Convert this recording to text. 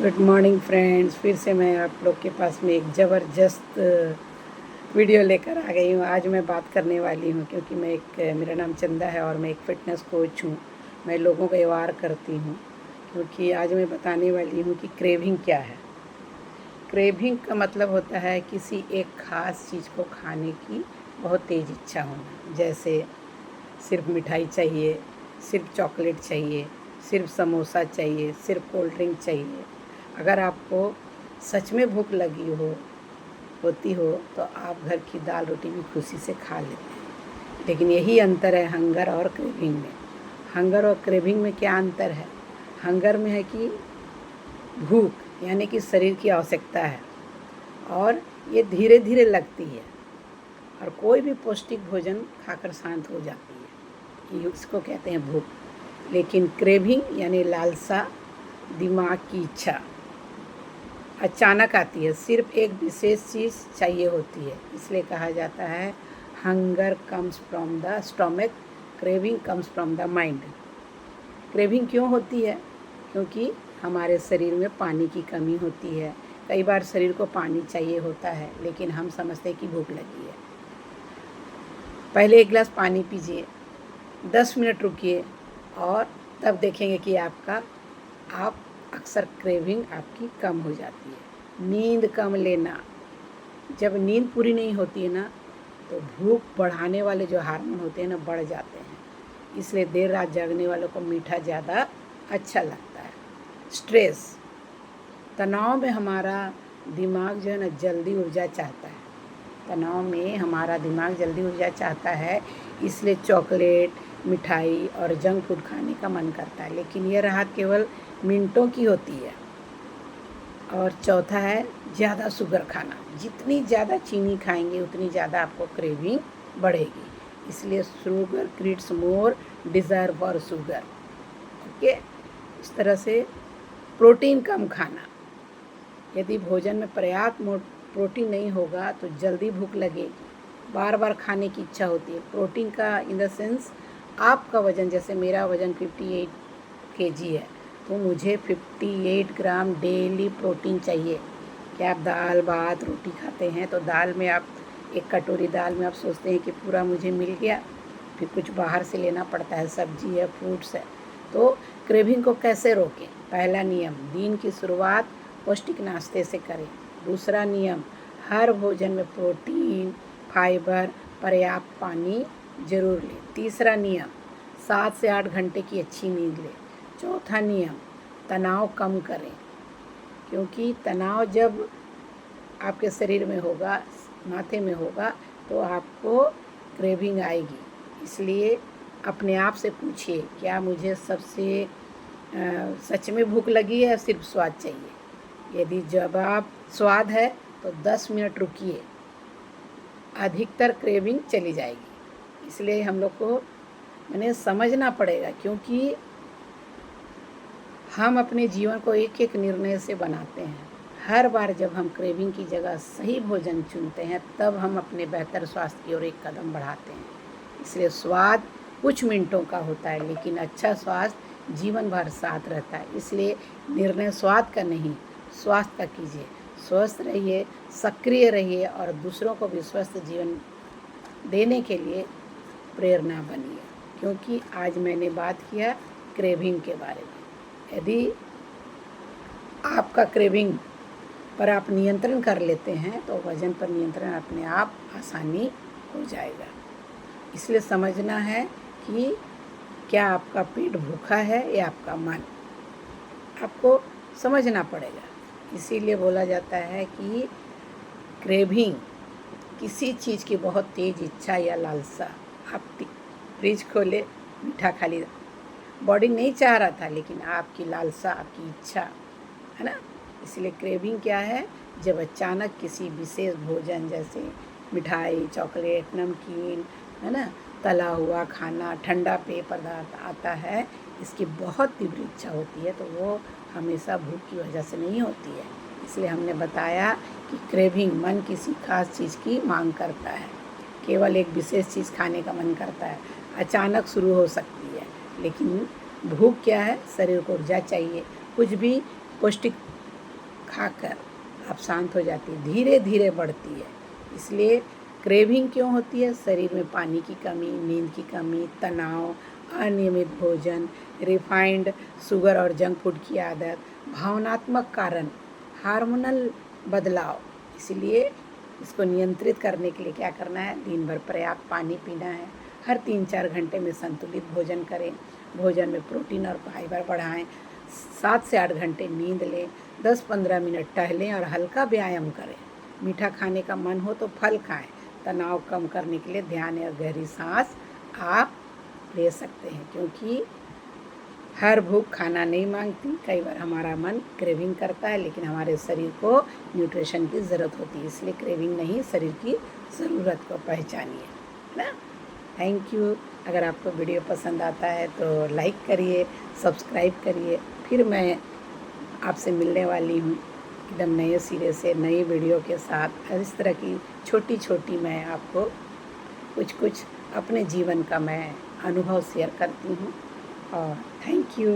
Good morning friends. फिर से मैं आप लोग के पास में एक ज़बरदस्त वीडियो लेकर आ गई हूँ। आज मैं बात करने वाली हूँ क्योंकि मेरा नाम चंदा है और मैं एक फ़िटनेस कोच हूँ। मैं लोगों को अवेयर करती हूँ क्योंकि आज मैं बताने वाली हूँ कि क्रेविंग क्या है। क्रेविंग का मतलब होता है किसी एक ख़ास चीज़ को खाने की बहुत तेज़ इच्छा होना। जैसे सिर्फ मिठाई चाहिए, सिर्फ चॉकलेट चाहिए, सिर्फ समोसा चाहिए, सिर्फ कोल्ड ड्रिंक चाहिए। अगर आपको सच में भूख लगी होती हो तो आप घर की दाल रोटी भी खुशी से खा लेते हैं। लेकिन यही अंतर है हंगर और क्रेविंग में। हंगर और क्रेविंग में क्या अंतर है? हंगर में है कि भूख यानी कि शरीर की आवश्यकता है और ये धीरे धीरे लगती है और कोई भी पौष्टिक भोजन खाकर शांत हो जाती है। इसको कहते हैं भूख। लेकिन क्रेविंग यानी लालसा, दिमाग की इच्छा अचानक आती है। सिर्फ एक विशेष चीज़ चाहिए होती है। इसलिए कहा जाता है hunger comes from the stomach, craving comes from the mind. Craving क्यों होती है? क्योंकि हमारे शरीर में पानी की कमी होती है। कई बार शरीर को पानी चाहिए होता है लेकिन हम समझते हैं कि भूख लगी है। पहले एक गिलास पानी पीजिए, 10 मिनट रुकिए और तब देखेंगे कि आप अक्सर क्रेविंग आपकी कम हो जाती है। नींद कम लेना, जब नींद पूरी नहीं होती है ना तो भूख बढ़ाने वाले जो हार्मोन होते हैं ना बढ़ जाते हैं। इसलिए देर रात जागने वालों को मीठा ज़्यादा अच्छा लगता है। स्ट्रेस, तनाव में हमारा दिमाग जो है ना जल्दी ऊर्जा चाहता है। तनाव में हमारा दिमाग जल्दी ऊर्जा चाहता है, इसलिए चॉकलेट, मिठाई और जंक फूड खाने का मन करता है। लेकिन यह राहत केवल मिनटों की होती है। और चौथा है ज़्यादा शुगर खाना। जितनी ज़्यादा चीनी खाएंगे उतनी ज़्यादा आपको क्रेविंग बढ़ेगी। इसलिए sugar creates more desire for sugar. Okay. इस तरह से प्रोटीन कम खाना। यदि भोजन में पर्याप्त प्रोटीन नहीं होगा तो जल्दी भूख लगेगी, बार बार खाने की इच्छा होती है। प्रोटीन का इन द सेंस आपका वज़न, जैसे मेरा वज़न 58 kg है तो मुझे 58 ग्राम डेली प्रोटीन चाहिए। क्या आप दाल भात रोटी खाते हैं तो दाल में आप एक कटोरी दाल में आप सोचते हैं कि पूरा मुझे मिल गया, फिर कुछ बाहर से लेना पड़ता है, सब्जी है, फ्रूट्स है। तो क्रेविंग को कैसे रोकें? पहला नियम, दिन की शुरुआत पौष्टिक नाश्ते से करें। दूसरा नियम, हर भोजन में प्रोटीन, फाइबर, पर्याप्त पानी जरूर लें। तीसरा नियम, 7 से 8 घंटे की अच्छी नींद लें। चौथा नियम, तनाव कम करें, क्योंकि तनाव जब आपके शरीर में होगा, माथे में होगा तो आपको क्रेविंग आएगी। इसलिए अपने आप से पूछिए, क्या मुझे सच में भूख लगी है या सिर्फ स्वाद चाहिए? यदि जवाब स्वाद है तो 10 मिनट रुकिए, अधिकतर क्रेविंग चली जाएगी। इसलिए हम लोग को समझना पड़ेगा, क्योंकि हम अपने जीवन को एक एक निर्णय से बनाते हैं। हर बार जब हम क्रेविंग की जगह सही भोजन चुनते हैं तब हम अपने बेहतर स्वास्थ्य की ओर एक कदम बढ़ाते हैं। इसलिए स्वाद कुछ मिनटों का होता है लेकिन अच्छा स्वास्थ्य जीवन भर साथ रहता है। इसलिए निर्णय स्वाद का नहीं, स्वास्थ्य का कीजिए। स्वस्थ रहिए, सक्रिय रहिए और दूसरों को भी स्वस्थ जीवन देने के लिए प्रेरणा बनिए। क्योंकि आज मैंने बात किया क्रेविंग के बारे में। यदि आपका क्रेविंग पर आप नियंत्रण कर लेते हैं तो वज़न पर नियंत्रण अपने आप आसानी हो जाएगा। इसलिए समझना है कि क्या आपका पेट भूखा है या आपका मन, आपको समझना पड़ेगा। इसीलिए बोला जाता है कि क्रेविंग किसी चीज़ की बहुत तेज़ इच्छा या लालसा। आप फ्रिज खोले, मीठा खा लिया, बॉडी नहीं चाह रहा था लेकिन आपकी लालसा, आपकी इच्छा है ना। इसलिए क्रेविंग क्या है? जब अचानक किसी विशेष भोजन जैसे मिठाई, चॉकलेट, नमकीन, है ना, तला हुआ खाना, ठंडा पेय पदार्थ आता है, इसकी बहुत तीव्र इच्छा होती है तो वो हमेशा भूख की वजह से नहीं होती है। इसलिए हमने बताया कि क्रेविंग मन किसी खास चीज़ की मांग करता है। केवल एक विशेष चीज़ खाने का मन करता है, अचानक शुरू हो सकती है। लेकिन भूख क्या है? शरीर को ऊर्जा चाहिए। कुछ भी पौष्टिक खाकर आप शांत हो जाती है, धीरे धीरे बढ़ती है। इसलिए क्रेविंग क्यों होती है? शरीर में पानी की कमी, नींद की कमी, तनाव, अनियमित भोजन, रिफाइंड शुगर और जंक फूड की आदत, भावनात्मक कारण, हार्मोनल बदलाव। इसलिए इसको नियंत्रित करने के लिए क्या करना है? दिन भर पर्याप्त पानी पीना है, हर 3-4 घंटे में संतुलित भोजन करें, भोजन में प्रोटीन और फाइबर बढ़ाएं, 7 से 8 घंटे नींद लें, 10-15 मिनट टहलें और हल्का व्यायाम करें। मीठा खाने का मन हो तो फल खाएं। तनाव कम करने के लिए ध्यान या गहरी सांस आप ले सकते हैं, क्योंकि हर भूख खाना नहीं मांगती। कई बार हमारा मन क्रेविंग करता है, लेकिन हमारे शरीर को न्यूट्रिशन की ज़रूरत होती है। इसलिए क्रेविंग नहीं, शरीर की ज़रूरत को पहचानिए, है ना। Thank you. अगर आपको वीडियो पसंद आता है तो लाइक करिए, सब्सक्राइब करिए। फिर मैं आपसे मिलने वाली हूँ एकदम नए सिरे से, नई वीडियो के साथ। इस तरह की छोटी छोटी मैं आपको कुछ अपने जीवन का मैं अनुभव शेयर करती हूँ। और थैंक यू।